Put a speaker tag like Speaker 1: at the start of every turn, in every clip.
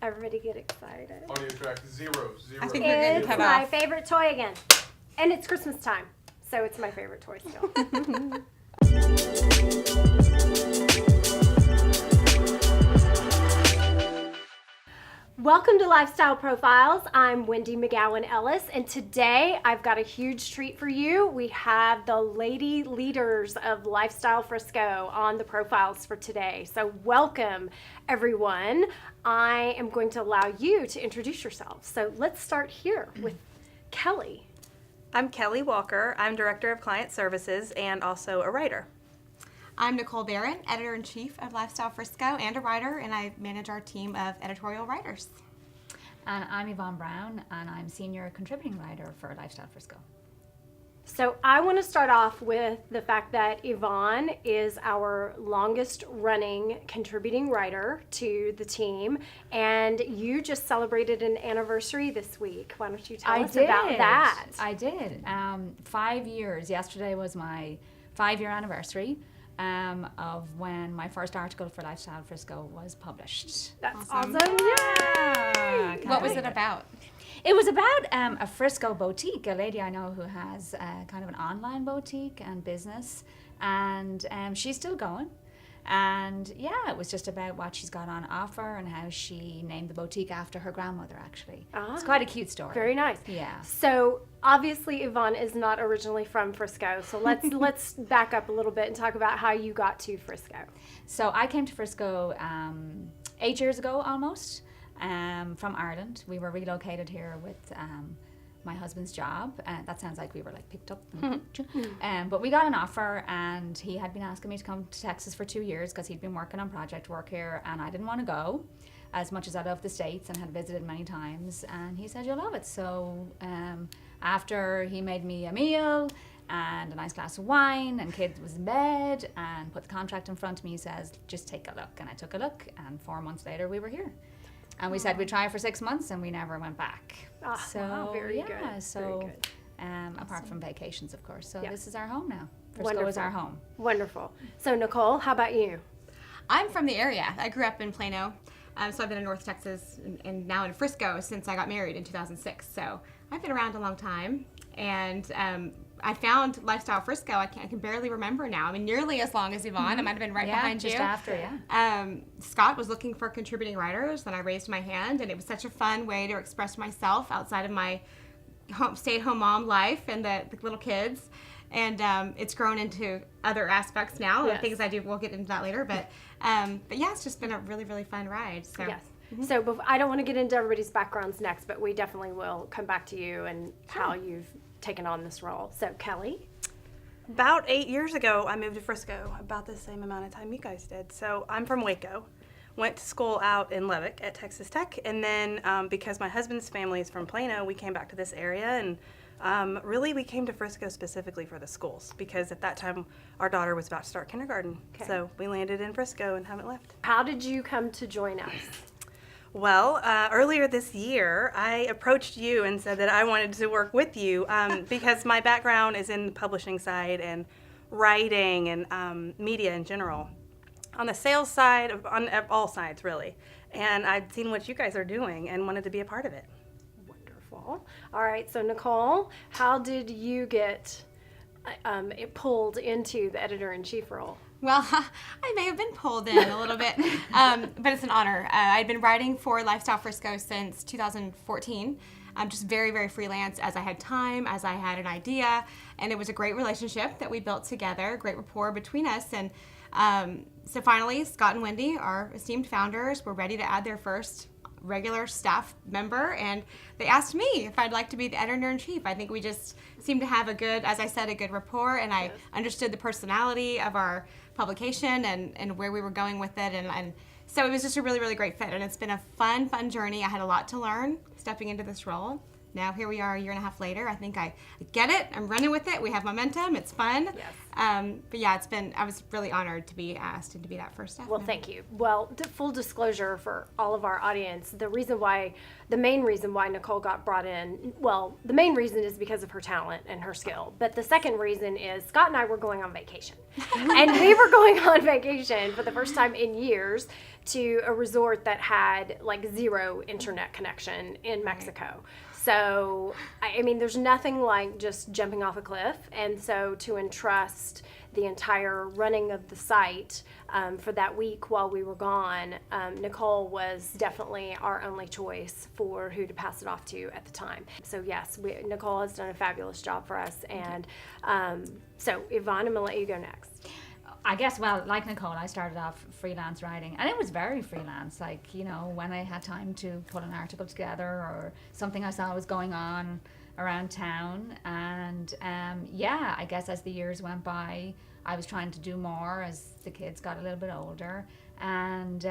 Speaker 1: Everybody get excited.
Speaker 2: Audio track, zero.
Speaker 3: I think you're good to
Speaker 1: It's
Speaker 3: cut
Speaker 1: my
Speaker 3: off.
Speaker 1: favorite toy again. And it's Christmas time, so it's my favorite toy still. Welcome to Lifestyle Profiles. I'm Wendy McGowan Ellis, and today I've got a huge treat for you. We have the lady leaders of Lifestyle Frisco on the profiles for today. So welcome, everyone. I am going to allow you to introduce yourselves. So let's start here with Kelly.
Speaker 4: I'm Kelly Walker. I'm Director of Client Services and also a writer.
Speaker 3: I'm Nicole Barron, Editor-in-Chief of Lifestyle Frisco and a writer, and I manage our team of editorial writers.
Speaker 5: And I'm Yvonne Barron, and I'm Senior Contributing Writer for Lifestyle Frisco.
Speaker 1: So I want to start off with the fact that Yvonne is our longest running contributing writer to the team, and you just celebrated an anniversary this week. Why don't you tell us about that?
Speaker 5: I did. 5 years. Yesterday was my 5-year anniversary of when my first article for Lifestyle Frisco was published.
Speaker 1: That's awesome. Yay!
Speaker 3: What was it about?
Speaker 5: It was about a Frisco boutique, a lady I know who has kind of an online boutique and business, and she's still going. And yeah, it was just about what she's got on offer and how she named the boutique after her grandmother, actually. It's quite a cute story.
Speaker 1: Very nice.
Speaker 5: Yeah.
Speaker 1: So obviously Yvonne is not originally from Frisco, so let's back up a little bit and talk about how you got to Frisco.
Speaker 5: So I came to Frisco 8 years ago almost from Ireland. We were relocated here with my husband's job. That sounds like we were like picked up. But we got an offer, and he had been asking me to come to Texas for 2 years because he'd been working on project work here, and I didn't want to go as much as I love the States and had visited many times. And he said, "You'll love it." So after he made me a meal and a nice glass of wine, and kid was in bed, and put the contract in front of me, he says, "Just take a look." And I took a look, and 4 months later we were here. And we said we'd try it for 6 months, and we never went back.
Speaker 1: So wow, very good.
Speaker 5: So
Speaker 1: very good.
Speaker 5: Apart from vacations, of course. So
Speaker 1: Yeah.
Speaker 5: this is our home now. Frisco
Speaker 1: Wonderful.
Speaker 5: is our home.
Speaker 1: Wonderful. So Nicole, how about you?
Speaker 3: I'm from the area. I grew up in Plano, so I've been in North Texas and now in Frisco since I got married in 2006. So I've been around a long time, and I found Lifestyle Frisco. I can barely remember now. I mean, nearly as long as Yvonne. I might have been right behind
Speaker 5: just
Speaker 3: you.
Speaker 5: after, yeah.
Speaker 3: Scott was looking for contributing writers, and I raised my hand, and it was such a fun way to express myself outside of my stay-at-home mom life and the little kids. And it's grown into other aspects now,
Speaker 1: Yes.
Speaker 3: the things I do. We'll get into that later. But yeah, it's just been a really, really fun ride. So.
Speaker 1: Yes. So I don't want to get into everybody's backgrounds next, but we definitely will come back to you and how you've taken on this role. So Kelly?
Speaker 4: About 8 years ago, I moved to Frisco, about the same amount of time you guys did. So I'm from Waco. Went to school out in Lubbock at Texas Tech, and then because my husband's family is from Plano, we came back to this area, and really we came to Frisco specifically for the schools, because at that time our daughter was about to start kindergarten.
Speaker 1: Okay.
Speaker 4: So we landed in Frisco and haven't left.
Speaker 1: How did you come to join us?
Speaker 4: Well, earlier this year, I approached you and said that I wanted to work with you because my background is in the publishing side and writing and media in general. On the sales side, on all sides, really. And I'd seen what you guys are doing and wanted to be a part of it.
Speaker 1: Wonderful. All right, so Nicole, how did you get pulled into the editor-in-chief role?
Speaker 3: Well, I may have been pulled in a little bit, but it's an honor. I'd been writing for Lifestyle Frisco since 2014. I'm just very, very freelance as I had time, as I had an idea, and it was a great relationship that we built together, great rapport between us. And so finally, Scott and Wendy, our esteemed founders, were ready to add their first regular staff member, and they asked me if I'd like to be the editor-in-chief. I think we just seemed to have a good, as I said, a good rapport, and I understood the personality of our publication and where we were going with it, and so it was just a really, really great fit, and it's been a fun journey. I had a lot to learn stepping into this role, now here we are a year and a half later. I think I get it. I'm running with it. We have momentum. It's fun.
Speaker 1: Yes.
Speaker 3: But yeah, I was really honored to be asked and to be that first staff
Speaker 1: Well,
Speaker 3: member.
Speaker 1: thank you. Well, full disclosure for all of our audience, the main reason why Nicole got brought in, well, the main reason is because of her talent and her skill. But the second reason is Scott and I were going on vacation. And we were going on vacation for the first time in years to a resort that had like zero internet connection in Mexico. So, I mean, there's nothing like just jumping off a cliff. And so to entrust the entire running of the site for that week while we were gone, Nicole was definitely our only choice for who to pass it off to at the time. So yes, Nicole has done a fabulous job for us. And so Yvonne, I'm gonna let you go next.
Speaker 5: I guess, well, like Nicole, I started off freelance writing, and it was very freelance. Like, you know, when I had time to put an article together or something I saw was going on around town. And yeah, I guess as the years went by, I was trying to do more as the kids got a little bit older. And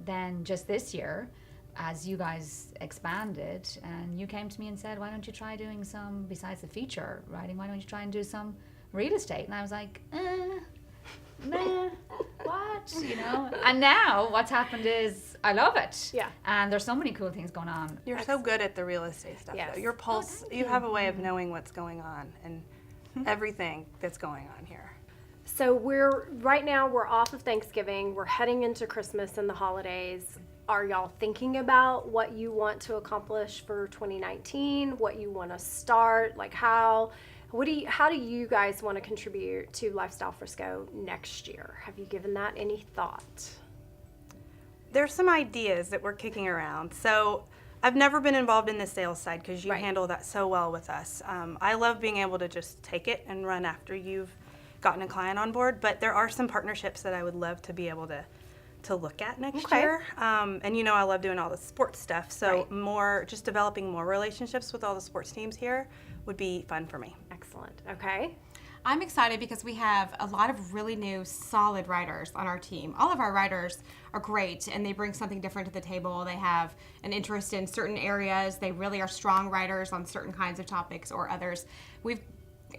Speaker 5: then just this year, as you guys expanded, and you came to me and said, why don't you try doing some, besides the feature writing, why don't you try and do some real estate? And I was like, nah, what, you know? And now what's happened is I love it.
Speaker 1: Yeah.
Speaker 5: And there's so many cool things going on.
Speaker 4: You're so good at the real estate stuff.
Speaker 1: Yes.
Speaker 4: Though. Your pulse, you have a way of knowing what's going on and everything that's going on here.
Speaker 1: So right now we're off of Thanksgiving. We're heading into Christmas and the holidays. Are y'all thinking about what you want to accomplish for 2019? What you want to start? Like how do you guys want to contribute to Lifestyle Frisco next year? Have you given that any thought?
Speaker 4: There's some ideas that we're kicking around. So I've never been involved in the sales side because you
Speaker 1: Right.
Speaker 4: handle that so well with us. I love being able to just take it and run after you've gotten a client on board, but there are some partnerships that I would love to be able to look at next
Speaker 1: Okay.
Speaker 4: year. And you know I love doing all the sports stuff, so
Speaker 1: Right.
Speaker 4: just developing more relationships with all the sports teams here would be fun for me.
Speaker 1: Excellent. Okay.
Speaker 3: I'm excited because we have a lot of really new, solid writers on our team. All of our writers are great, and they bring something different to the table. They have an interest in certain areas. They really are strong writers on certain kinds of topics or others. We've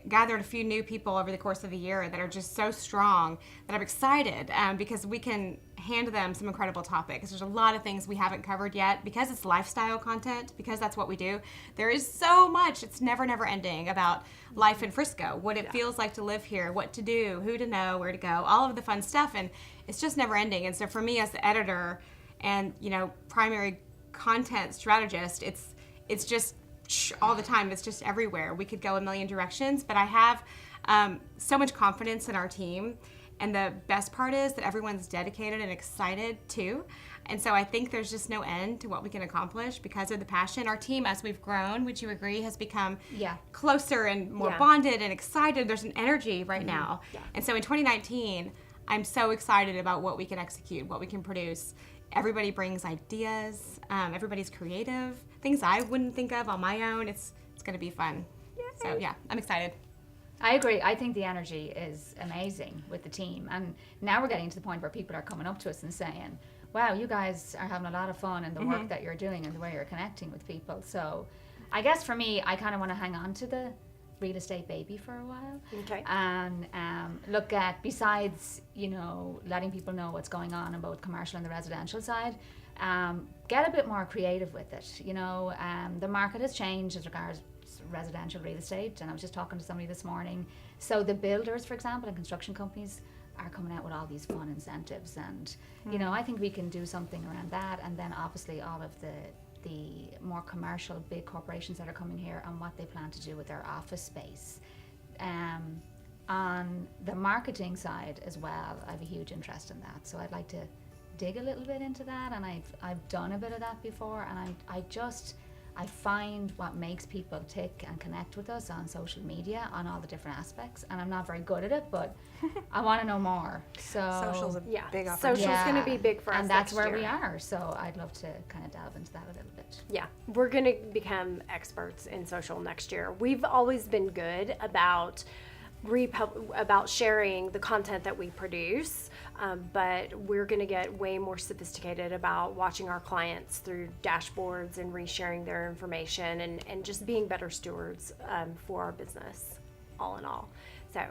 Speaker 3: gathered a few new people over the course of the year that are just so strong that I'm excited because we can hand them some incredible topics. There's a lot of things we haven't covered yet because it's lifestyle content, because that's what we do. There is so much, it's never ending about life in Frisco, what it feels like to live here, what to do, who to know, where to go, all of the fun stuff, and it's just never ending. And so for me as the editor and, you know, primary content strategist, it's just all the time. It's just everywhere. We could go a million directions, but I have so much confidence in our team. And the best part is that everyone's dedicated and excited too. And so I think there's just no end to what we can accomplish because of the passion. Our team, as we've grown, would you agree, has become closer and more
Speaker 1: Yeah.
Speaker 3: bonded and excited. There's an energy right now.
Speaker 1: Yeah.
Speaker 3: And so in 2019, I'm so excited about what we can execute, what we can produce. Everybody brings ideas. Everybody's creative. Things I wouldn't think of on my own. It's going to be fun. So yeah, I'm excited.
Speaker 5: I agree. I think the energy is amazing with the team. And now we're getting to the point where people are coming up to us and saying, wow, you guys are having a lot of fun in the work that you're doing and the way you're connecting with people. So I guess for me, I kind of want to hang on to the real estate baby for a while.
Speaker 1: Okay.
Speaker 5: And look at, besides, you know, letting people know what's going on in both commercial and the residential side, get a bit more creative with it. You know, the market has changed as regards residential real estate, and I was just talking to somebody this morning. So the builders, for example, and construction companies are coming out with all these fun incentives, and you know, I think we can do something around that. And then obviously all of the more commercial big corporations that are coming here and what they plan to do with their office space. On the marketing side as well, I have a huge interest in that, so I'd like to dig a little bit into that, and I've done a bit of that before, and I find what makes people tick and connect with us on social media on all the different aspects, and I'm not very good at it, but I want to know more. So
Speaker 4: Social's a big opportunity.
Speaker 1: Social's going to be big for us
Speaker 5: and that's
Speaker 1: next
Speaker 5: where
Speaker 1: year.
Speaker 5: we are. So I'd love to kind of delve into that a little bit.
Speaker 1: Yeah, we're going to become experts in social next year. We've always been good about sharing the content that we produce. But we're going to get way more sophisticated about watching our clients through dashboards and resharing their information and just being better stewards for our business, all in all. So,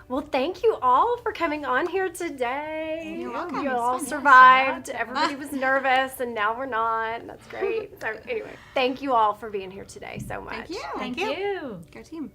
Speaker 1: well, thank you all for coming on here today.
Speaker 3: You're welcome.
Speaker 1: You
Speaker 3: It's
Speaker 1: all
Speaker 3: fun.
Speaker 1: survived. Everybody was nervous, and now we're not. That's great. So, anyway, thank you all for being here today so much.
Speaker 3: Thank you.
Speaker 5: Thank you.
Speaker 3: Go team.